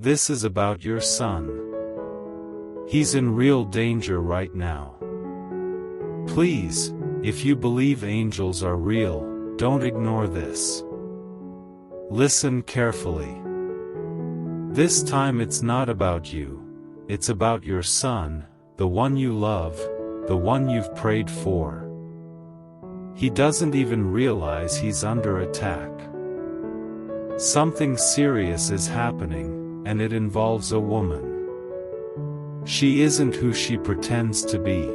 This is about your son. He's in real danger right now. Please, if you believe angels are real, don't ignore this. Listen carefully. This time it's not about you, it's about your son, the one you love, the one you've prayed for. He doesn't even realize he's under attack. Something serious is happening, and it involves a woman. She isn't who she pretends to be.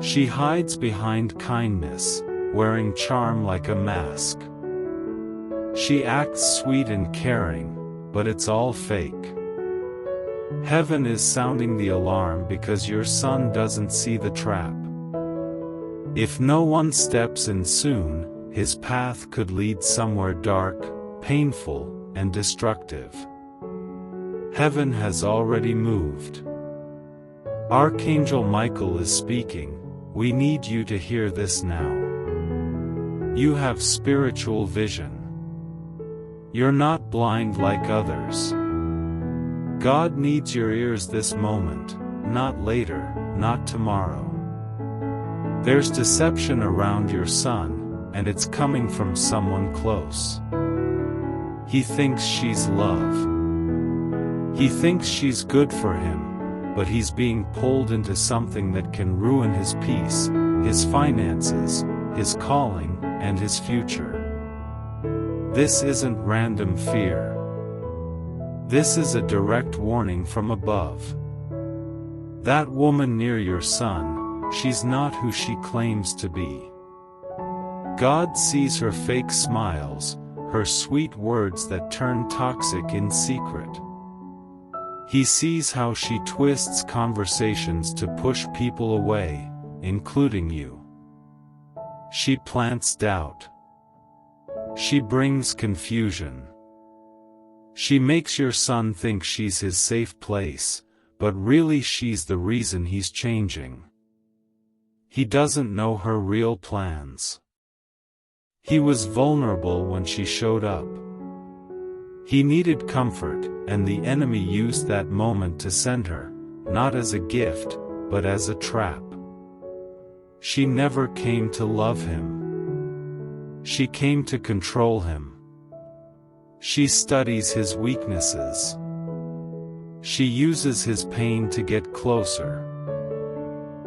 She hides behind kindness, wearing charm like a mask. She acts sweet and caring, but it's all fake. Heaven is sounding the alarm because your son doesn't see the trap. If no one steps in soon, his path could lead somewhere dark, painful, and destructive. Heaven has already moved. Archangel Michael is speaking. We need you to hear this now. You have spiritual vision. You're not blind like others. God needs your ears this moment, not later, not tomorrow. There's deception around your son, and it's coming from someone close. He thinks she's love. He thinks she's good for him, but he's being pulled into something that can ruin his peace, his finances, his calling, and his future. This isn't random fear. This is a direct warning from above. That woman near your son, she's not who she claims to be. God sees her fake smiles, her sweet words that turn toxic in secret. He sees how she twists conversations to push people away, including you. She plants doubt. She brings confusion. She makes your son think she's his safe place, but really she's the reason he's changing. He doesn't know her real plans. He was vulnerable when she showed up. He needed comfort, and the enemy used that moment to send her, not as a gift, but as a trap. She never came to love him. She came to control him. She studies his weaknesses. She uses his pain to get closer.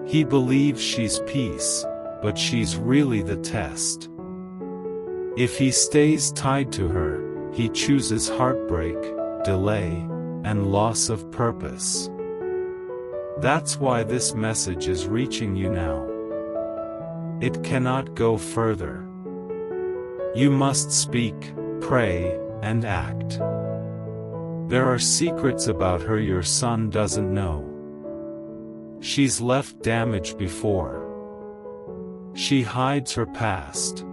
He believes she's peace, but she's really the test. If he stays tied to her, he chooses heartbreak, delay, and loss of purpose. That's why this message is reaching you now. It cannot go further. You must speak, pray, and act. There are secrets about her your son doesn't know. She's left damage before. She hides her past.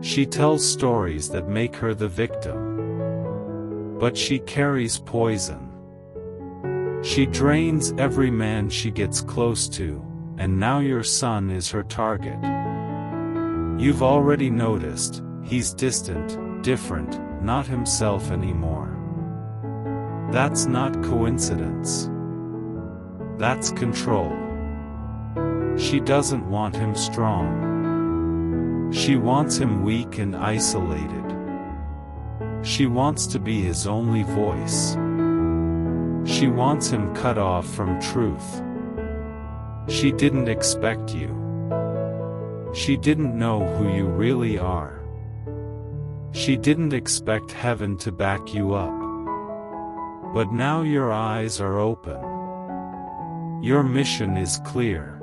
She tells stories that make her the victim. But she carries poison. She drains every man she gets close to, and now your son is her target. You've already noticed, he's distant, different, not himself anymore. That's not coincidence. That's control. She doesn't want him strong. She wants him weak and isolated. She wants to be his only voice. She wants him cut off from truth. She didn't expect you. She didn't know who you really are. She didn't expect heaven to back you up. But now your eyes are open. Your mission is clear.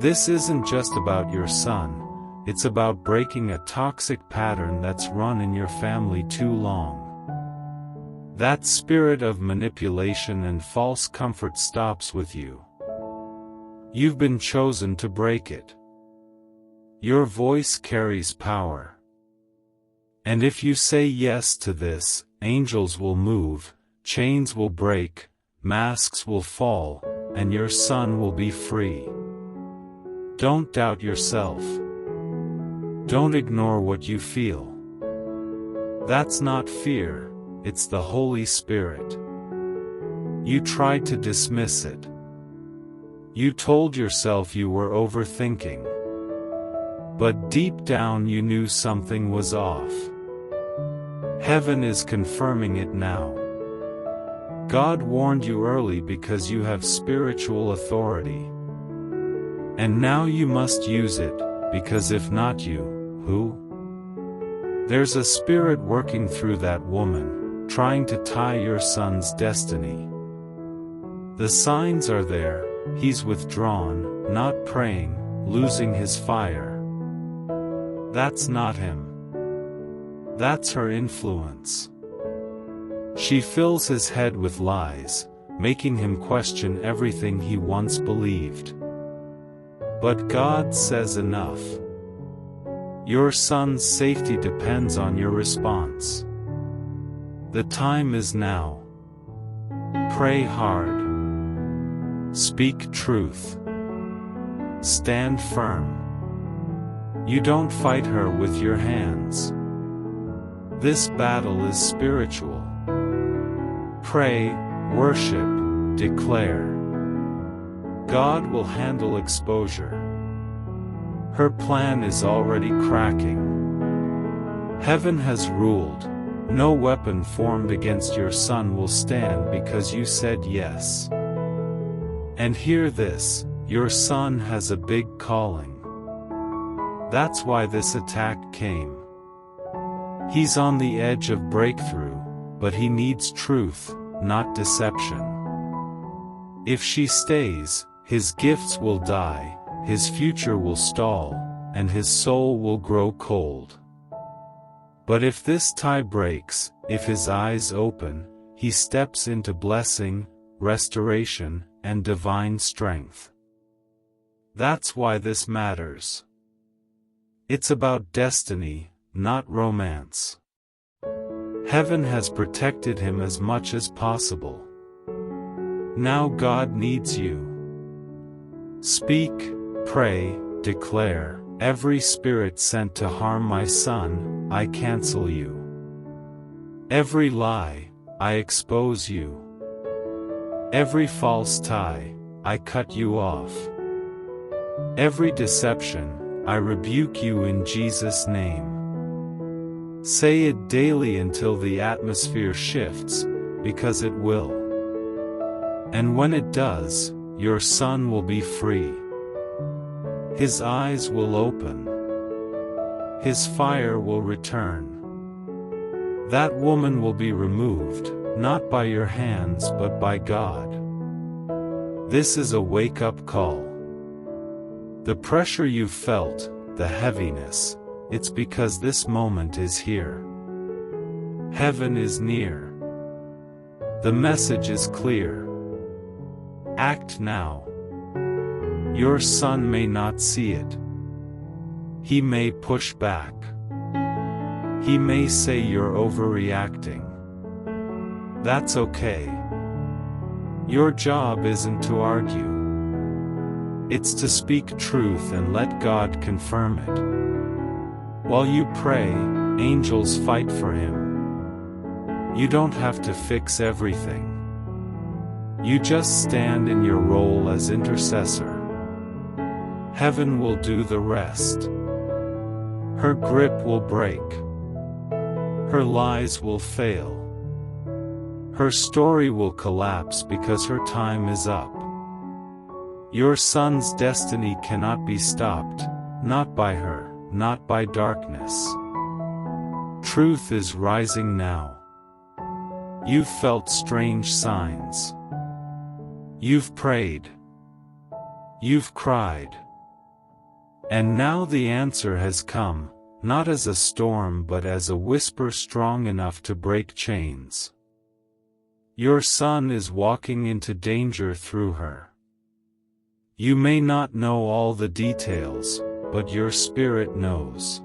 This isn't just about your son. It's about breaking a toxic pattern that's run in your family too long. That spirit of manipulation and false comfort stops with you. You've been chosen to break it. Your voice carries power. And if you say yes to this, angels will move, chains will break, masks will fall, and your son will be free. Don't doubt yourself. Don't ignore what you feel. That's not fear, it's the Holy Spirit. You tried to dismiss it. You told yourself you were overthinking. But deep down you knew something was off. Heaven is confirming it now. God warned you early because you have spiritual authority. And now you must use it, because if not you, who? There's a spirit working through that woman, trying to tie your son's destiny. The signs are there, he's withdrawn, not praying, losing his fire. That's not him. That's her influence. She fills his head with lies, making him question everything he once believed. But God says enough. Your son's safety depends on your response. The time is now. Pray hard. Speak truth. Stand firm. You don't fight her with your hands. This battle is spiritual. Pray, worship, declare. God will handle exposure. Her plan is already cracking. Heaven has ruled. No weapon formed against your son will stand because you said yes. And hear this, your son has a big calling. That's why this attack came. He's on the edge of breakthrough, but he needs truth, not deception. If she stays, his gifts will die, his future will stall, and his soul will grow cold. But if this tie breaks, if his eyes open, he steps into blessing, restoration, and divine strength. That's why this matters. It's about destiny, not romance. Heaven has protected him as much as possible. Now God needs you. Speak, pray, declare, every spirit sent to harm my son, I cancel you. Every lie, I expose you. Every false tie, I cut you off. Every deception, I rebuke you in Jesus' name. Say it daily until the atmosphere shifts, because it will. And when it does, your son will be free. His eyes will open. His fire will return. That woman will be removed, not by your hands but by God. This is a wake-up call. The pressure you felt, the heaviness, it's because this moment is here. Heaven is near. The message is clear. Act now. Your son may not see it. He may push back. He may say you're overreacting. That's okay. Your job isn't to argue. It's to speak truth and let God confirm it. While you pray, angels fight for him. You don't have to fix everything. You just stand in your role as intercessor. Heaven will do the rest. Her grip will break. Her lies will fail. Her story will collapse because her time is up. Your son's destiny cannot be stopped, not by her, not by darkness. Truth is rising now. You've felt strange signs. You've prayed. You've cried. And now the answer has come, not as a storm but as a whisper strong enough to break chains. Your son is walking into danger through her. You may not know all the details, but your spirit knows.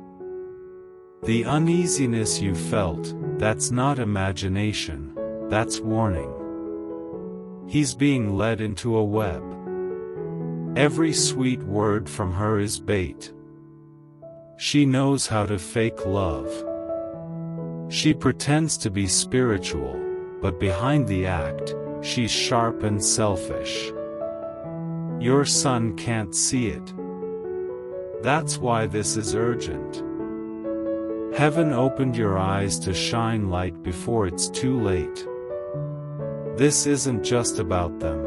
The uneasiness you felt, that's not imagination, that's warning. He's being led into a web. Every sweet word from her is bait. She knows how to fake love. She pretends to be spiritual, but behind the act, she's sharp and selfish. Your son can't see it. That's why this is urgent. Heaven opened your eyes to shine light before it's too late. This isn't just about them.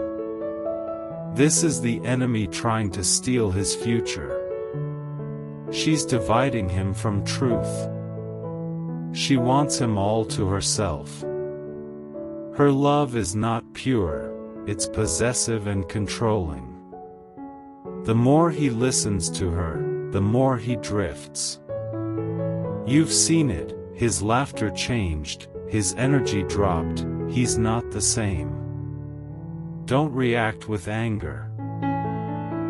This is the enemy trying to steal his future. She's dividing him from truth. She wants him all to herself. Her love is not pure, it's possessive and controlling. The more he listens to her, the more he drifts. You've seen it, his laughter changed, his energy dropped, he's not the same. Don't react with anger.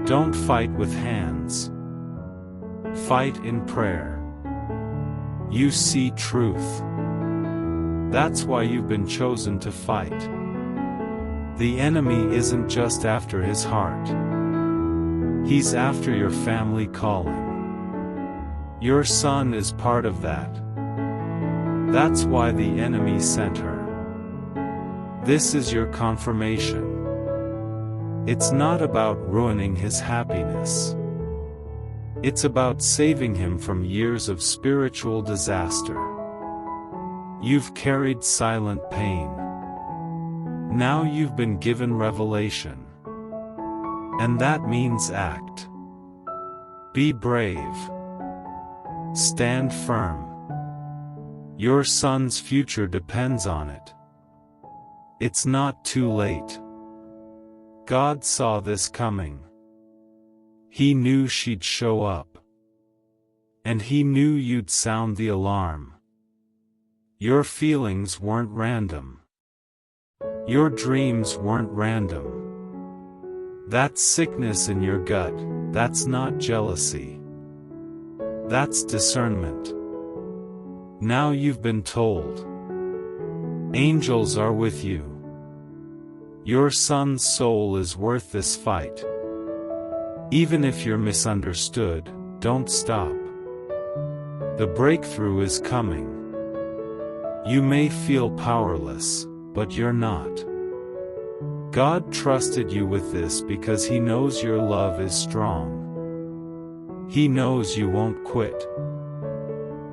Don't fight with hands. Fight in prayer. You see truth. That's why you've been chosen to fight. The enemy isn't just after his heart. He's after your family calling. Your son is part of that. That's why the enemy sent her. This is your confirmation. It's not about ruining his happiness. It's about saving him from years of spiritual disaster. You've carried silent pain. Now you've been given revelation. And that means act. Be brave. Stand firm. Your son's future depends on it. It's not too late. God saw this coming. He knew she'd show up. And he knew you'd sound the alarm. Your feelings weren't random. Your dreams weren't random. That sickness in your gut, that's not jealousy. That's discernment. Now you've been told. Angels are with you. Your son's soul is worth this fight. Even if you're misunderstood, don't stop. The breakthrough is coming. You may feel powerless, but you're not. God trusted you with this because He knows your love is strong. He knows you won't quit.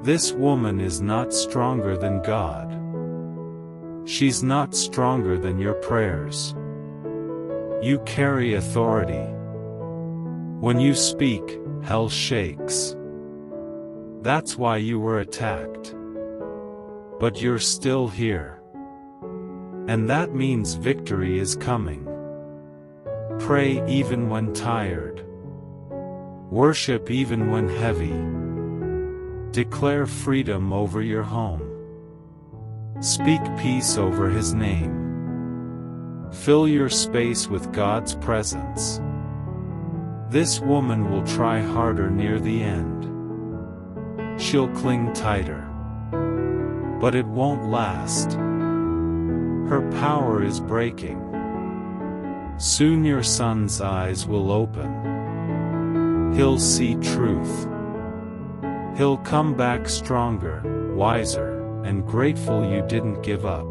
This woman is not stronger than God. She's not stronger than your prayers. You carry authority. When you speak, hell shakes. That's why you were attacked. But you're still here. And that means victory is coming. Pray even when tired. Worship even when heavy. Declare freedom over your home. Speak peace over His name. Fill your space with God's presence. This woman will try harder near the end. She'll cling tighter. But it won't last. Her power is breaking. Soon your son's eyes will open. He'll see truth. He'll come back stronger, wiser, and grateful you didn't give up.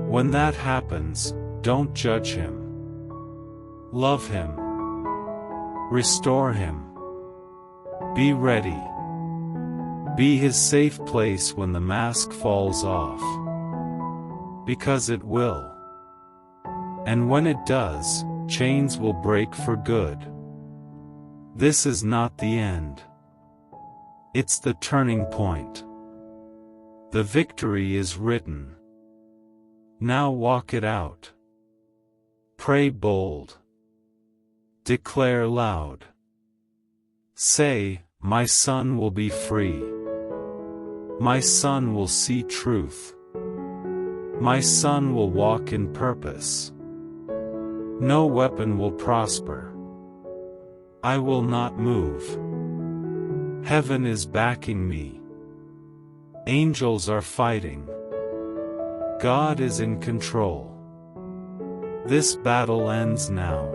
When that happens, don't judge him. Love him. Restore him. Be ready. Be his safe place when the mask falls off. Because it will. And when it does, chains will break for good. This is not the end. It's the turning point. The victory is written. Now walk it out. Pray bold. Declare loud. Say, my son will be free. My son will see truth. My son will walk in purpose. No weapon will prosper. I will not move. Heaven is backing me. Angels are fighting. God is in control. This battle ends now.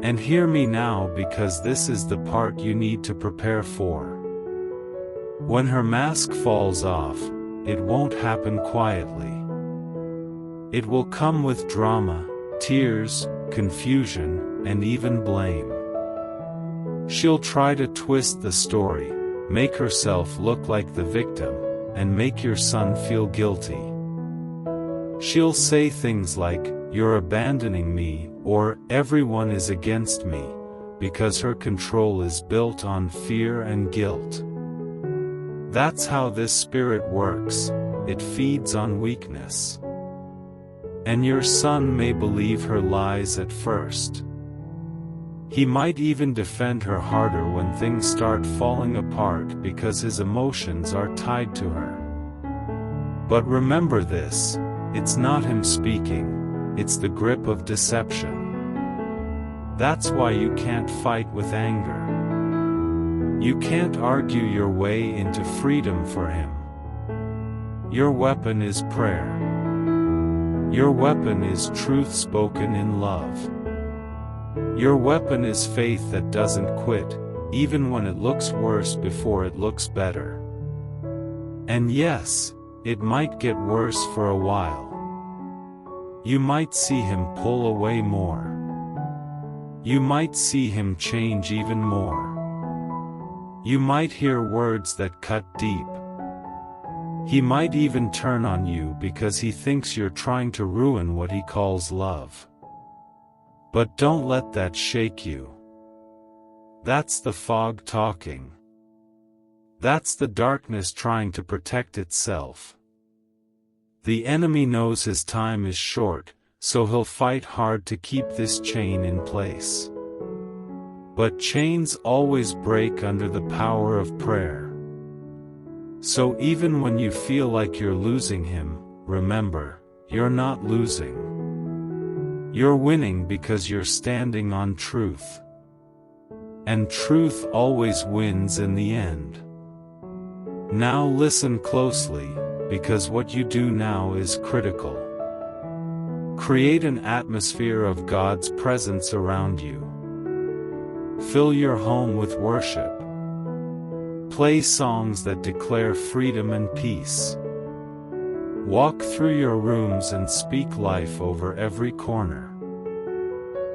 And hear me now, because this is the part you need to prepare for. When her mask falls off, it won't happen quietly. It will come with drama, tears, confusion, and even blame. She'll try to twist the story, make herself look like the victim, and make your son feel guilty. She'll say things like, "You're abandoning me," or "Everyone is against me," because her control is built on fear and guilt. That's how this spirit works. It feeds on weakness. And your son may believe her lies at first. He might even defend her harder when things start falling apart because his emotions are tied to her. But remember this, it's not him speaking, it's the grip of deception. That's why you can't fight with anger. You can't argue your way into freedom for him. Your weapon is prayer. Your weapon is truth spoken in love. Your weapon is faith that doesn't quit, even when it looks worse before it looks better. And yes, it might get worse for a while. You might see him pull away more. You might see him change even more. You might hear words that cut deep. He might even turn on you because he thinks you're trying to ruin what he calls love. But don't let that shake you. That's the fog talking. That's the darkness trying to protect itself. The enemy knows his time is short, so he'll fight hard to keep this chain in place. But chains always break under the power of prayer. So even when you feel like you're losing him, remember, you're not losing. You're winning because you're standing on truth. And truth always wins in the end. Now listen closely, because what you do now is critical. Create an atmosphere of God's presence around you. Fill your home with worship. Play songs that declare freedom and peace. Walk through your rooms and speak life over every corner.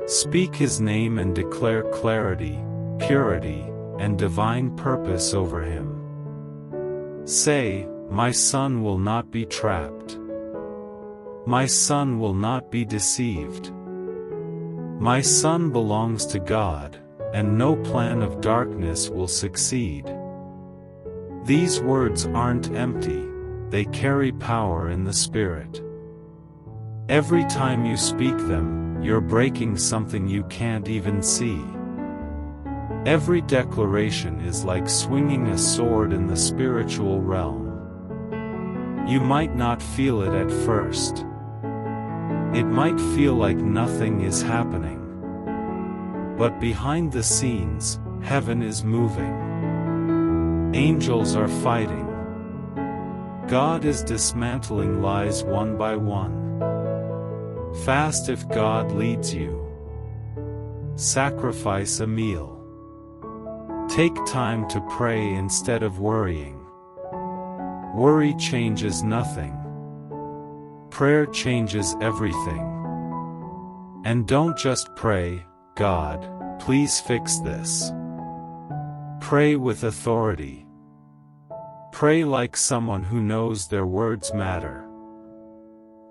Speak His name and declare clarity, purity, and divine purpose over him. Say, "My son will not be trapped. My son will not be deceived. My son belongs to God, and no plan of darkness will succeed." These words aren't empty, they carry power in the Spirit. Every time you speak them, you're breaking something you can't even see. Every declaration is like swinging a sword in the spiritual realm. You might not feel it at first. It might feel like nothing is happening. But behind the scenes, heaven is moving. Angels are fighting. God is dismantling lies one by one. Fast if God leads you. Sacrifice a meal. Take time to pray instead of worrying. Worry changes nothing. Prayer changes everything. And don't just pray, "God, please fix this." Pray with authority. Pray like someone who knows their words matter.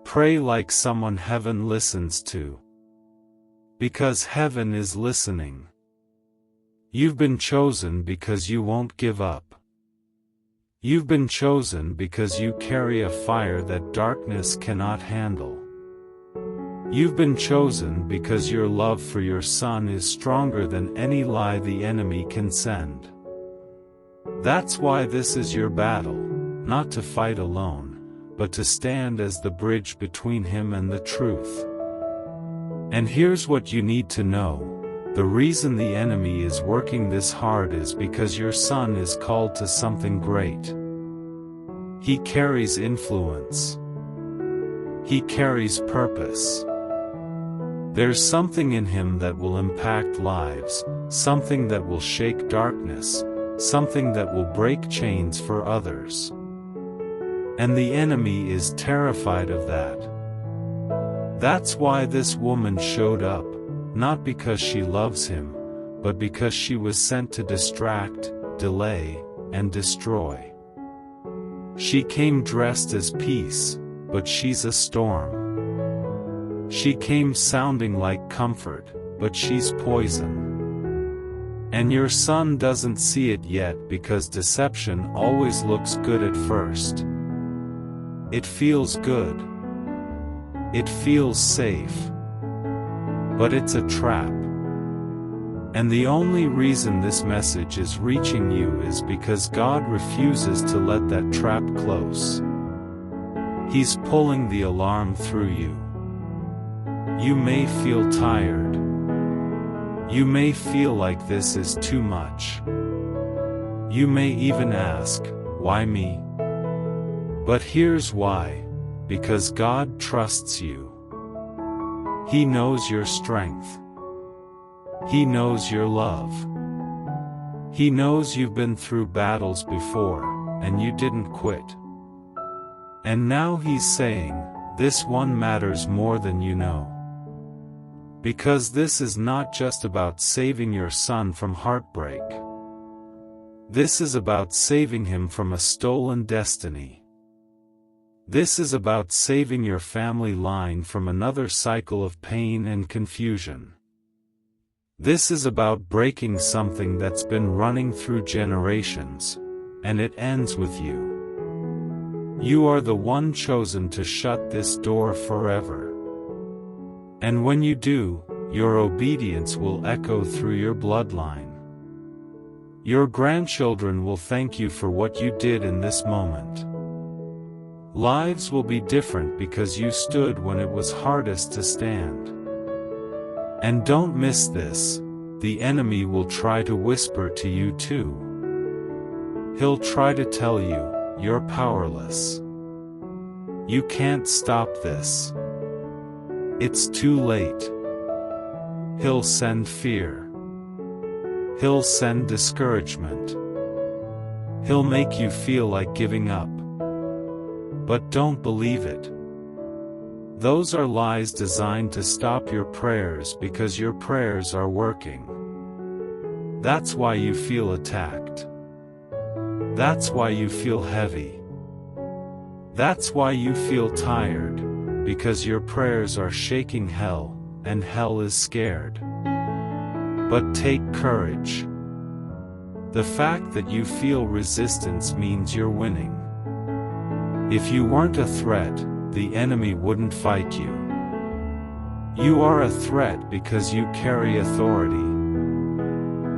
Pray like someone heaven listens to. Because heaven is listening. You've been chosen because you won't give up. You've been chosen because you carry a fire that darkness cannot handle. You've been chosen because your love for your son is stronger than any lie the enemy can send. That's why this is your battle, not to fight alone, but to stand as the bridge between him and the truth. And here's what you need to know. The reason the enemy is working this hard is because your son is called to something great. He carries influence. He carries purpose. There's something in him that will impact lives, something that will shake darkness, something that will break chains for others. And the enemy is terrified of that. That's why this woman showed up, not because she loves him, but because she was sent to distract, delay, and destroy. She came dressed as peace, but she's a storm. She came sounding like comfort, but she's poison. And your son doesn't see it yet because deception always looks good at first. It feels good. It feels safe. But it's a trap. And the only reason this message is reaching you is because God refuses to let that trap close. He's pulling the alarm through you. You may feel tired. You may feel like this is too much. You may even ask, why me? But here's why. Because God trusts you. He knows your strength. He knows your love. He knows you've been through battles before, and you didn't quit. And now He's saying, this one matters more than you know. Because this is not just about saving your son from heartbreak. This is about saving him from a stolen destiny. This is about saving your family line from another cycle of pain and confusion. This is about breaking something that's been running through generations, and it ends with you. You are the one chosen to shut this door forever. And when you do, your obedience will echo through your bloodline. Your grandchildren will thank you for what you did in this moment. Lives will be different because you stood when it was hardest to stand. And don't miss this, the enemy will try to whisper to you too. He'll try to tell you, you're powerless. You can't stop this. It's too late. He'll send fear. He'll send discouragement. He'll make you feel like giving up. But don't believe it. Those are lies designed to stop your prayers because your prayers are working. That's why you feel attacked. That's why you feel heavy. That's why you feel tired, because your prayers are shaking hell, and hell is scared. But take courage. The fact that you feel resistance means you're winning. If you weren't a threat, the enemy wouldn't fight you. You are a threat because you carry authority.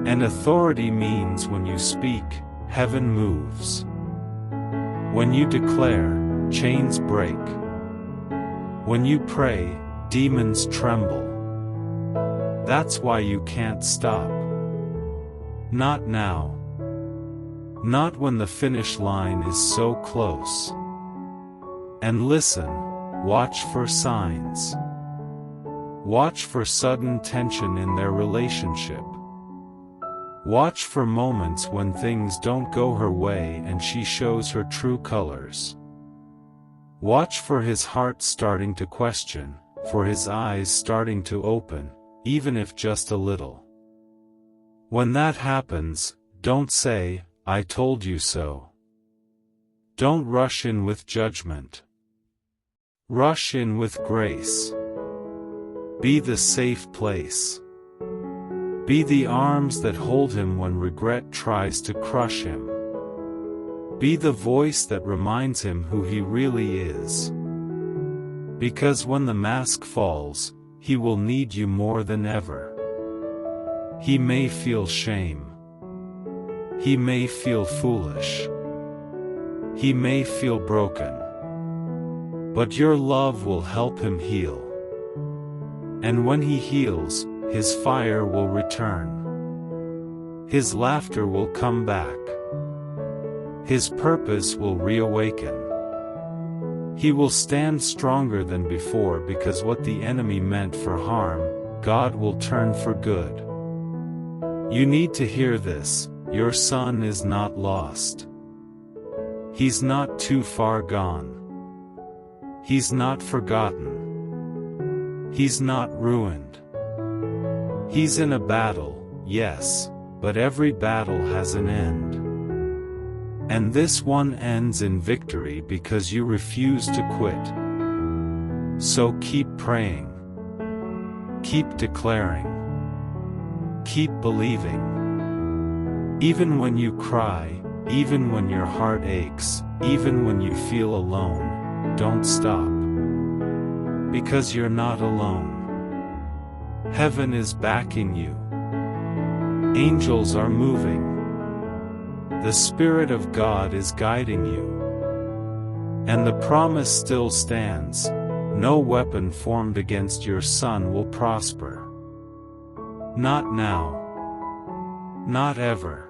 And authority means when you speak, heaven moves. When you declare, chains break. When you pray, demons tremble. That's why you can't stop. Not now. Not when the finish line is so close. And listen, watch for signs. Watch for sudden tension in their relationship. Watch for moments when things don't go her way and she shows her true colors. Watch for his heart starting to question, for his eyes starting to open, even if just a little. When that happens, don't say, I told you so. Don't rush in with judgment. Rush in with grace. Be the safe place. Be the arms that hold him when regret tries to crush him. Be the voice that reminds him who he really is. Because when the mask falls, he will need you more than ever. He may feel shame. He may feel foolish. He may feel broken. But your love will help him heal. And when he heals, his fire will return. His laughter will come back. His purpose will reawaken. He will stand stronger than before because what the enemy meant for harm, God will turn for good. You need to hear this, your son is not lost. He's not too far gone. He's not forgotten. He's not ruined. He's in a battle, yes, but every battle has an end. And this one ends in victory because you refuse to quit. So keep praying. Keep declaring. Keep believing. Even when you cry, even when your heart aches, even when you feel alone, don't stop. Because you're not alone. Heaven is backing you. Angels are moving. The Spirit of God is guiding you. And the promise still stands, no weapon formed against your son will prosper. Not now. Not ever.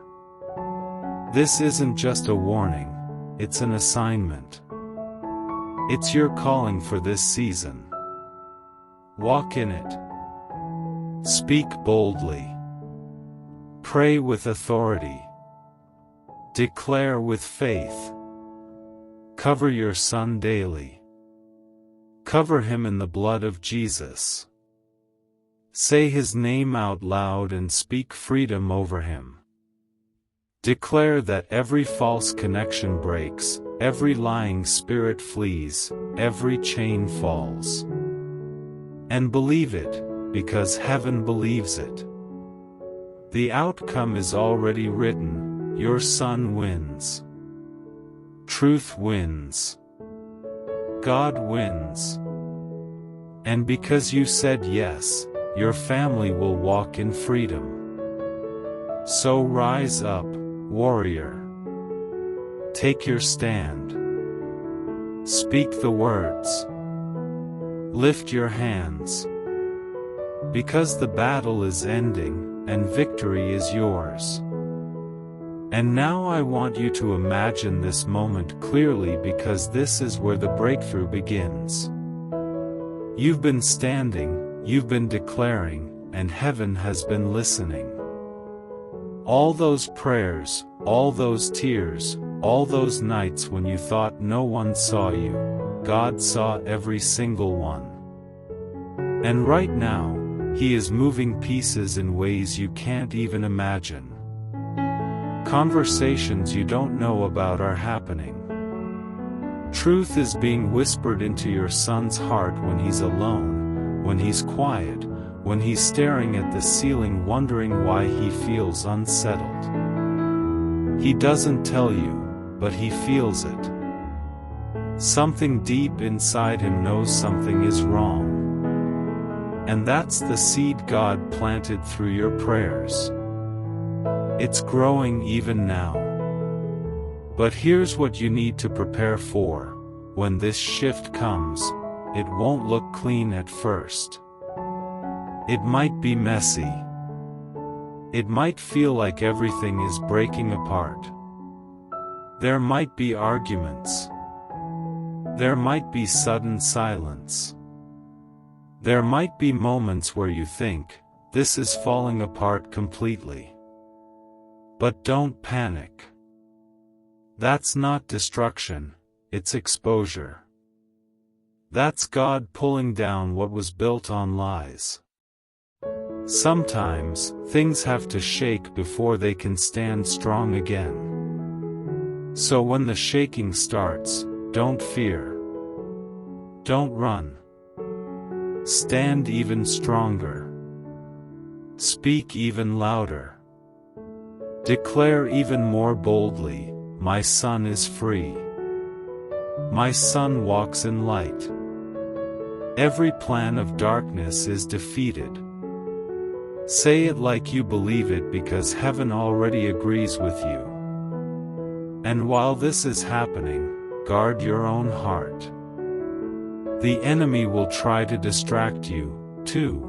This isn't just a warning, it's an assignment. It's your calling for this season. Walk in it. Speak boldly. Pray with authority. Declare with faith. Cover your son daily. Cover him in the blood of Jesus. Say his name out loud and speak freedom over him. Declare that every false connection breaks, every lying spirit flees, every chain falls. And believe it, because heaven believes it. The outcome is already written. Your son wins. Truth wins. God wins. And because you said yes, your family will walk in freedom. So rise up, warrior. Take your stand. Speak the words. Lift your hands. Because the battle is ending, and victory is yours. And now I want you to imagine this moment clearly because this is where the breakthrough begins. You've been standing, you've been declaring, and heaven has been listening. All those prayers, all those tears, all those nights when you thought no one saw you, God saw every single one. And right now, He is moving pieces in ways you can't even imagine. Conversations you don't know about are happening. Truth is being whispered into your son's heart when he's alone, when he's quiet, when he's staring at the ceiling wondering why he feels unsettled. He doesn't tell you, but he feels it. Something deep inside him knows something is wrong. And that's the seed God planted through your prayers. It's growing even now. But here's what you need to prepare for. When this shift comes, it won't look clean at first. It might be messy. It might feel like everything is breaking apart. There might be arguments. There might be sudden silence. There might be moments where you think, this is falling apart completely. But don't panic. That's not destruction, it's exposure. That's God pulling down what was built on lies. Sometimes, things have to shake before they can stand strong again. So when the shaking starts, don't fear. Don't run. Stand even stronger. Speak even louder. Declare even more boldly, my son is free. My son walks in light. Every plan of darkness is defeated. Say it like you believe it because heaven already agrees with you. And while this is happening, guard your own heart. The enemy will try to distract you, too.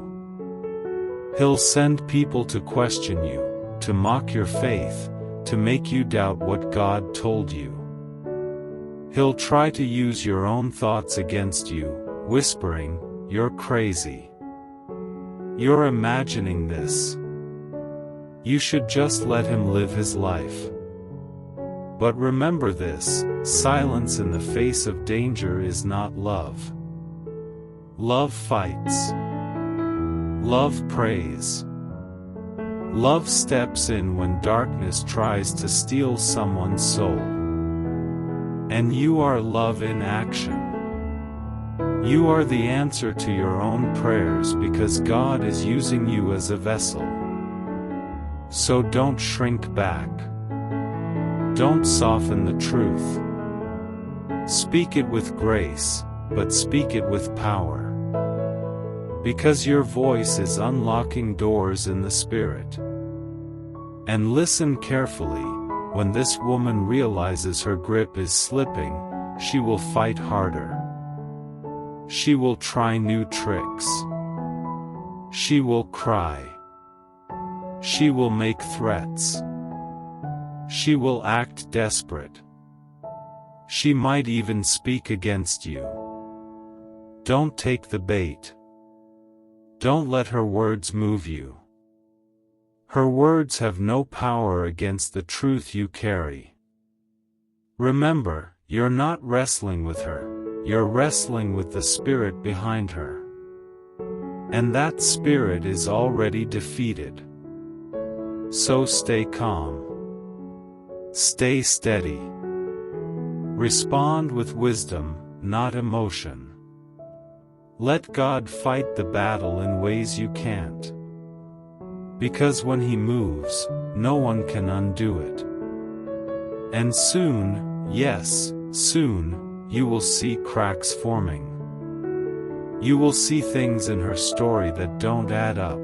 He'll send people to question you, to mock your faith, to make you doubt what God told you. He'll try to use your own thoughts against you, whispering, "You're crazy. You're imagining this. You should just let him live his life. But remember this, silence in the face of danger is not love. Love fights. Love prays. Love steps in when darkness tries to steal someone's soul. And you are love in action. You are the answer to your own prayers because God is using you as a vessel. So don't shrink back. Don't soften the truth. Speak it with grace, but speak it with power. Because your voice is unlocking doors in the Spirit. And listen carefully, when this woman realizes her grip is slipping, she will fight harder. She will try new tricks. She will cry. She will make threats. She will act desperate. She might even speak against you. Don't take the bait. Don't let her words move you. Her words have no power against the truth you carry. Remember, you're not wrestling with her, you're wrestling with the spirit behind her. And that spirit is already defeated. So stay calm. Stay steady. Respond with wisdom, not emotion. Let God fight the battle in ways you can't. Because when He moves, no one can undo it. And soon, yes, soon, you will see cracks forming. You will see things in her story that don't add up.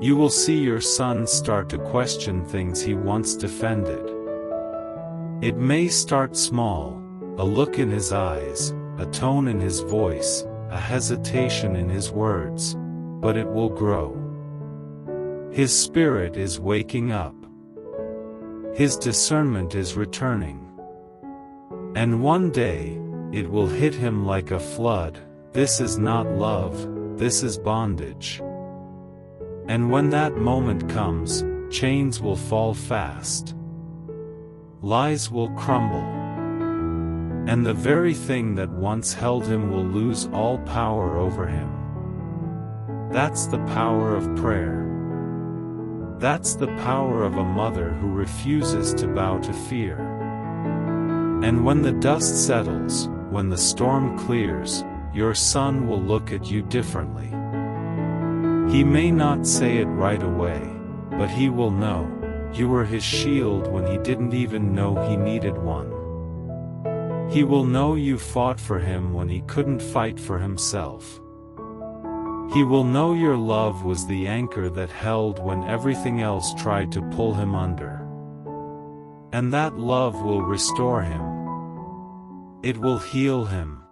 You will see your son start to question things he once defended. It may start small, a look in his eyes, a tone in his voice, a hesitation in his words, but it will grow. His spirit is waking up. His discernment is returning. And one day, it will hit him like a flood. This is not love, this is bondage. And when that moment comes, chains will fall fast. Lies will crumble. And the very thing that once held him will lose all power over him. That's the power of prayer. That's the power of a mother who refuses to bow to fear. And when the dust settles, when the storm clears, your son will look at you differently. He may not say it right away, but he will know, you were his shield when he didn't even know he needed one. He will know you fought for him when he couldn't fight for himself. He will know your love was the anchor that held when everything else tried to pull him under. And that love will restore him. It will heal him.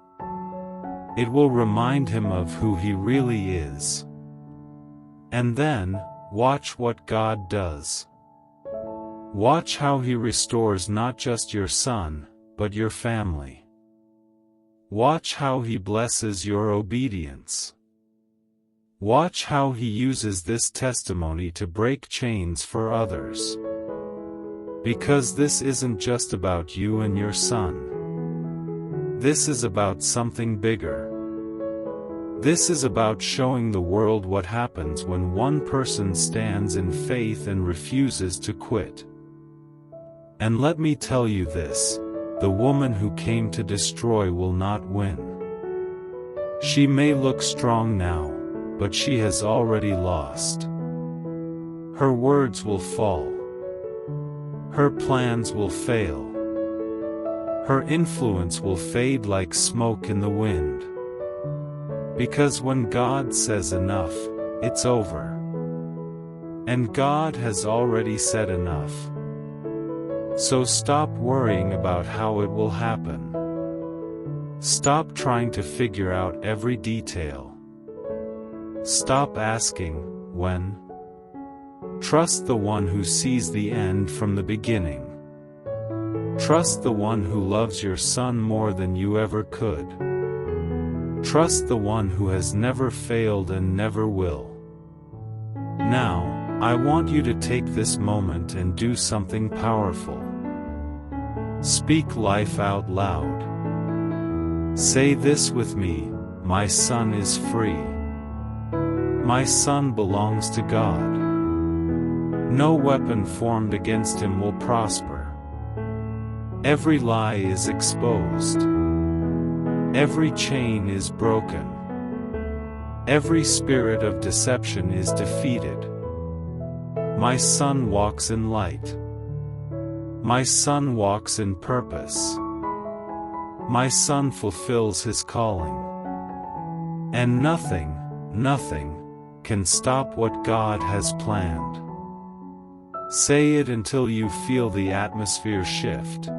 It will remind him of who he really is. And then, watch what God does. Watch how He restores not just your son, but your family. Watch how He blesses your obedience. Watch how He uses this testimony to break chains for others. Because this isn't just about you and your son. This is about something bigger. This is about showing the world what happens when one person stands in faith and refuses to quit. And let me tell you this, the woman who came to destroy will not win. She may look strong now, but she has already lost. Her words will fall. Her plans will fail. Her influence will fade like smoke in the wind. Because when God says enough, it's over. And God has already said enough. So stop worrying about how it will happen. Stop trying to figure out every detail. Stop asking, when? Trust the one who sees the end from the beginning. Trust the one who loves your son more than you ever could. Trust the one who has never failed and never will. Now, I want you to take this moment and do something powerful. Speak life out loud. Say this with me: my son is free. My son belongs to God. No weapon formed against him will prosper. Every lie is exposed. Every chain is broken. Every spirit of deception is defeated. My son walks in light. My son walks in purpose. My son fulfills his calling. And nothing can stop what God has planned. Say it until you feel the atmosphere shift.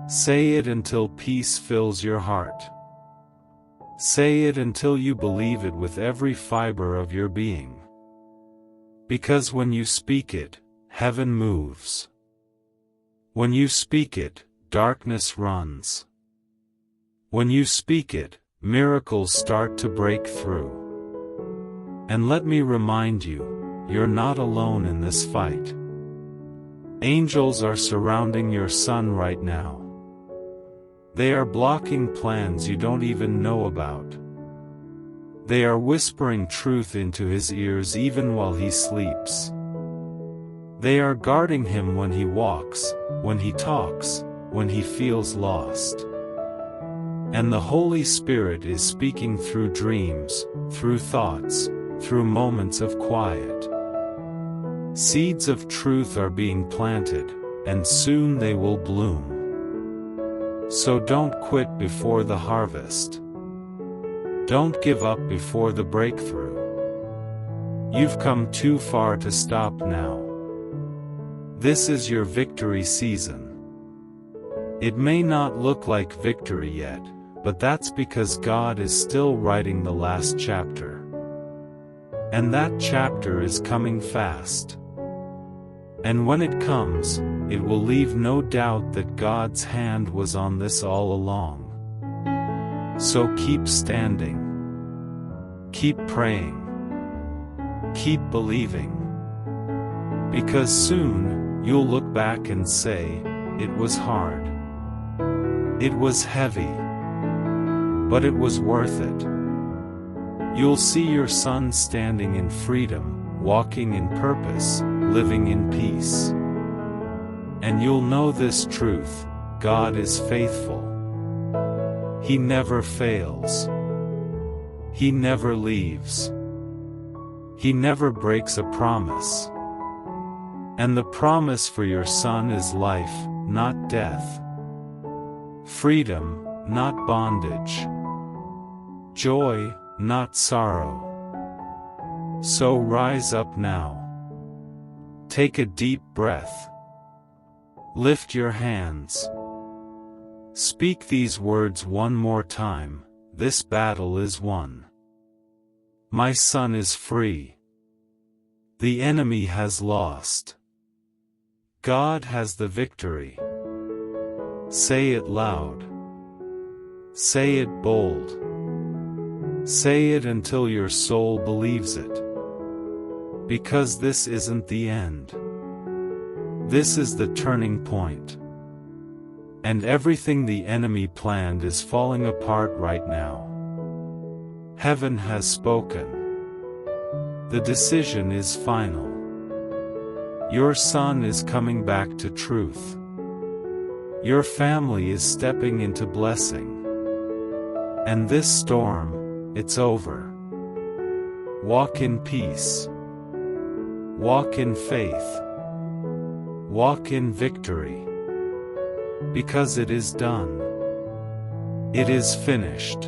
Say it until peace fills your heart. Say it until you believe it with every fiber of your being. Because when you speak it, heaven moves. When you speak it, darkness runs. When you speak it, miracles start to break through. And let me remind you, you're not alone in this fight. Angels are surrounding your son right now. They are blocking plans you don't even know about. They are whispering truth into his ears even while he sleeps. They are guarding him when he walks, when he talks, when he feels lost. And the Holy Spirit is speaking through dreams, through thoughts, through moments of quiet. Seeds of truth are being planted, and soon they will bloom. So don't quit before the harvest. Don't give up before the breakthrough. You've come too far to stop now. This is your victory season. It may not look like victory yet, but that's because God is still writing the last chapter. And that chapter is coming fast. And when it comes, it will leave no doubt that God's hand was on this all along. So keep standing. Keep praying. Keep believing. Because soon, you'll look back and say, it was hard. It was heavy. But it was worth it. You'll see your son standing in freedom, walking in purpose, living in peace. And you'll know this truth: God is faithful. He never fails. He never leaves. He never breaks a promise. And the promise for your son is life, not death. Freedom, not bondage. Joy, not sorrow. So rise up now. Take a deep breath. Lift your hands. Speak these words one more time: this battle is won. My son is free. The enemy has lost. God has the victory. Say it loud. Say it bold. Say it until your soul believes it. Because this isn't the end. This is the turning point. And everything the enemy planned is falling apart right now. Heaven has spoken. The decision is final. Your son is coming back to truth. Your family is stepping into blessing. And this storm, it's over. Walk in peace. Walk in faith. Walk in victory. Because it is done. It is finished.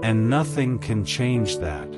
And nothing can change that.